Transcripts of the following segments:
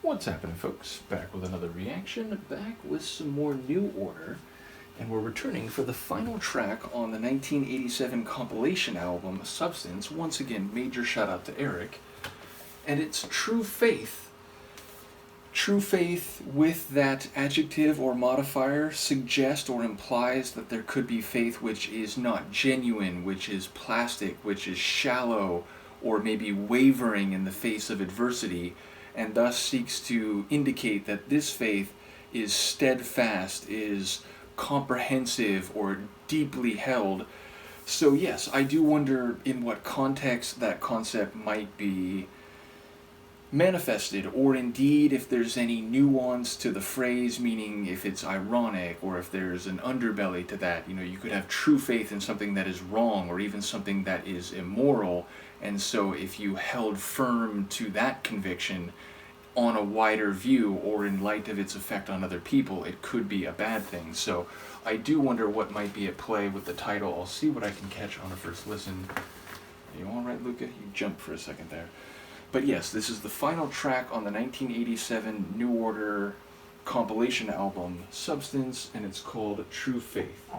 What's happening, folks? Back with another reaction, back with some more New Order, and we're returning for the final track on the 1987 compilation album, Substance. Once again, major shout out to Eric. And it's True Faith. True Faith with that adjective or modifier suggests or implies that there could be faith which is not genuine, which is plastic, which is shallow, or maybe wavering in the face of adversity, and thus seeks to indicate that this faith is steadfast, is comprehensive, or deeply held. So yes, I do wonder in what context that concept might be manifested, or indeed if there's any nuance to the phrase, meaning if it's ironic, or if there's an underbelly to that. You know, you could have true faith in something that is wrong, or even something that is immoral, and so if you held firm to that conviction on a wider view, or in light of its effect on other people, it could be a bad thing. So I do wonder what might be at play with the title. I'll see what I can catch on a first listen. Are you all right, Luca? You jumped for a second there. But yes, this is the final track on the 1987 New Order compilation album, Substance, and it's called True Faith.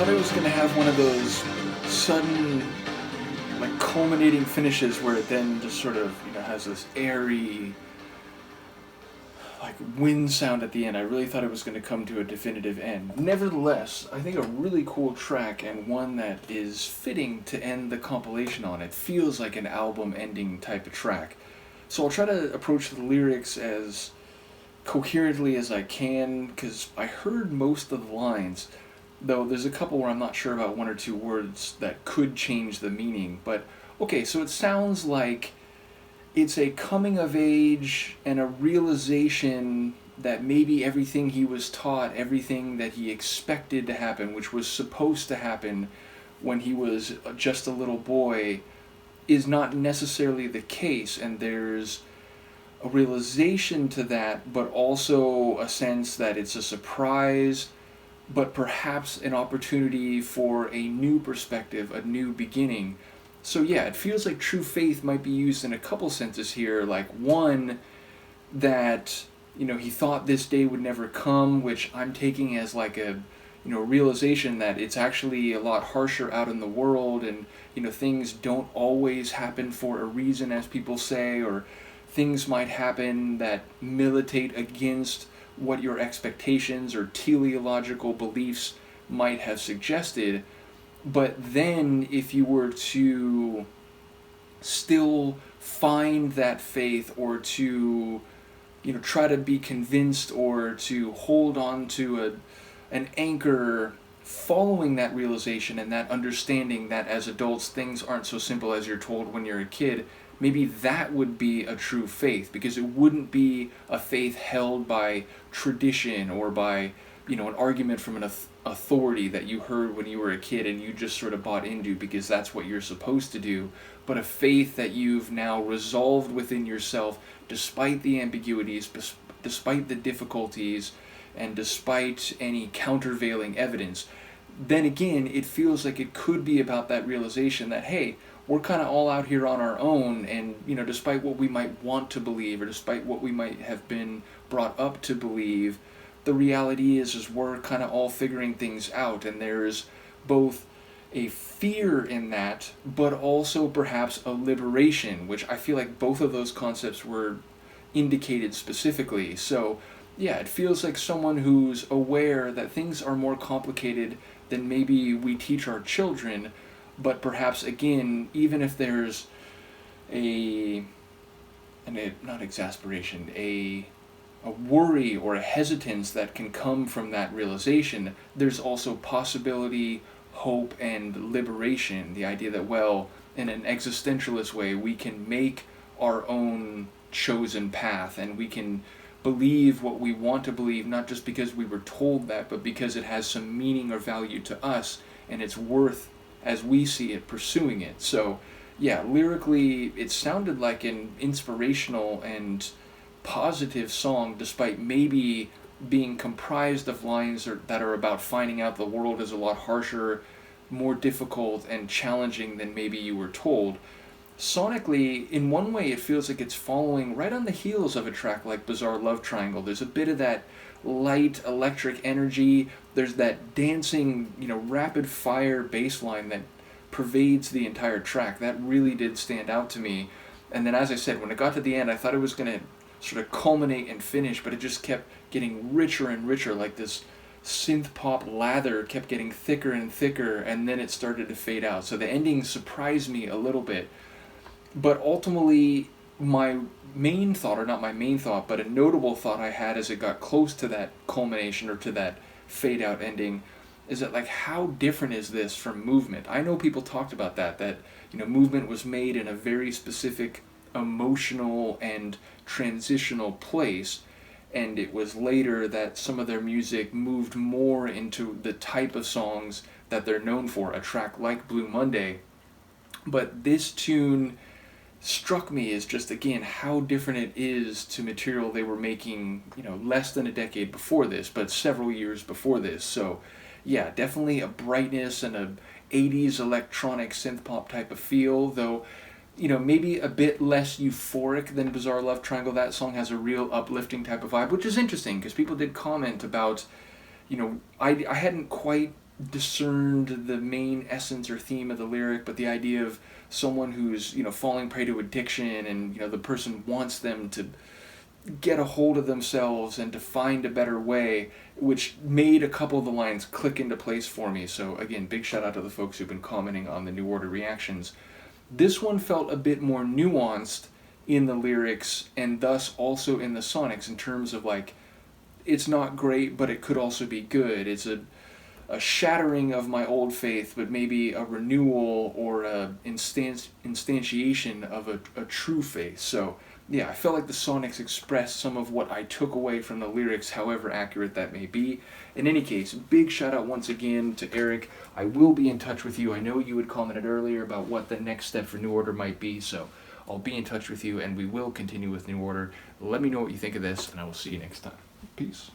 thought I was going to have one of those sudden, like, culminating finishes where it then just sort of, has this airy, like, wind sound at the end. I really thought it was going to come to a definitive end. Nevertheless, I think a really cool track, and one that is fitting to end the compilation on. It feels like an album ending type of track. So I'll try to approach the lyrics as coherently as I can, because I heard most of the lines, though there's a couple where I'm not sure about one or two words that could change the meaning. But okay, so it sounds like it's a coming of age and a realization that maybe everything he was taught, everything that he expected to happen, which was supposed to happen when he was just a little boy, is not necessarily the case. And there's a realization to that, but also a sense that it's a surprise, but perhaps an opportunity for a new perspective, a new beginning. So yeah, it feels like true faith might be used in a couple senses here. Like, one, that, he thought this day would never come, which I'm taking as like a, realization that it's actually a lot harsher out in the world, and, things don't always happen for a reason, as people say, or things might happen that militate against what your expectations or teleological beliefs might have suggested. But then if you were to still find that faith, or to try to be convinced, or to hold on to an anchor following that realization and that understanding that as adults things aren't so simple as you're told when you're a kid, maybe that would be a true faith, because it wouldn't be a faith held by tradition or by an argument from an authority that you heard when you were a kid and you just sort of bought into because that's what you're supposed to do, but a faith that you've now resolved within yourself despite the ambiguities, despite the difficulties, and despite any countervailing evidence. Then again, it feels like it could be about that realization that, hey, we're kind of all out here on our own, and despite what we might want to believe, or despite what we might have been brought up to believe, the reality is we're kind of all figuring things out, and there's both a fear in that, but also perhaps a liberation, which I feel like both of those concepts were indicated specifically. So yeah, it feels like someone who's aware that things are more complicated than maybe we teach our children, but perhaps, again, even if there's not exasperation, a worry or a hesitance that can come from that realization, there's also possibility, hope, and liberation. The idea that, well, in an existentialist way, we can make our own chosen path, and we can believe what we want to believe, not just because we were told that, but because it has some meaning or value to us, and it's worth, as we see it, pursuing it. So yeah, lyrically, it sounded like an inspirational and positive song, despite maybe being comprised of lines that are about finding out the world is a lot harsher, more difficult, and challenging than maybe you were told. Sonically, in one way, it feels like it's following right on the heels of a track like Bizarre Love Triangle. There's a bit of that light electric energy. There's that dancing, rapid fire bass line that pervades the entire track. That really did stand out to me. And then, as I said, when it got to the end, I thought it was going to sort of culminate and finish, but it just kept getting richer and richer, like this synth pop lather kept getting thicker and thicker, and then it started to fade out. So the ending surprised me a little bit. But ultimately, my main thought, or not my main thought, but a notable thought I had as it got close to that culmination, or to that fade out ending, is that, like, how different is this from Movement? I know people talked about that Movement was made in a very specific emotional and transitional place, and it was later that some of their music moved more into the type of songs that they're known for, a track like Blue Monday. But this tune struck me as just, again, how different it is to material they were making, less than a decade before this, but several years before this. So yeah, definitely a brightness and a 80s electronic synth pop type of feel, though maybe a bit less euphoric than Bizarre Love Triangle. That song has a real uplifting type of vibe, which is interesting because people did comment about, I hadn't quite discerned the main essence or theme of the lyric, but the idea of someone who's, falling prey to addiction, and, the person wants them to get a hold of themselves and to find a better way, which made a couple of the lines click into place for me. So again, big shout out to the folks who've been commenting on the New Order reactions. This one felt a bit more nuanced in the lyrics, and thus also in the sonics, in terms of like, it's not great, but it could also be good. It's a shattering of my old faith, but maybe a renewal or a instantiation of a true faith. So yeah, I felt like the sonics expressed some of what I took away from the lyrics, however accurate that may be. In any case, big shout out once again to Eric. I will be in touch with you. I know you had commented earlier about what the next step for New Order might be, so I'll be in touch with you, and we will continue with New Order. Let me know what you think of this, and I will see you next time. Peace.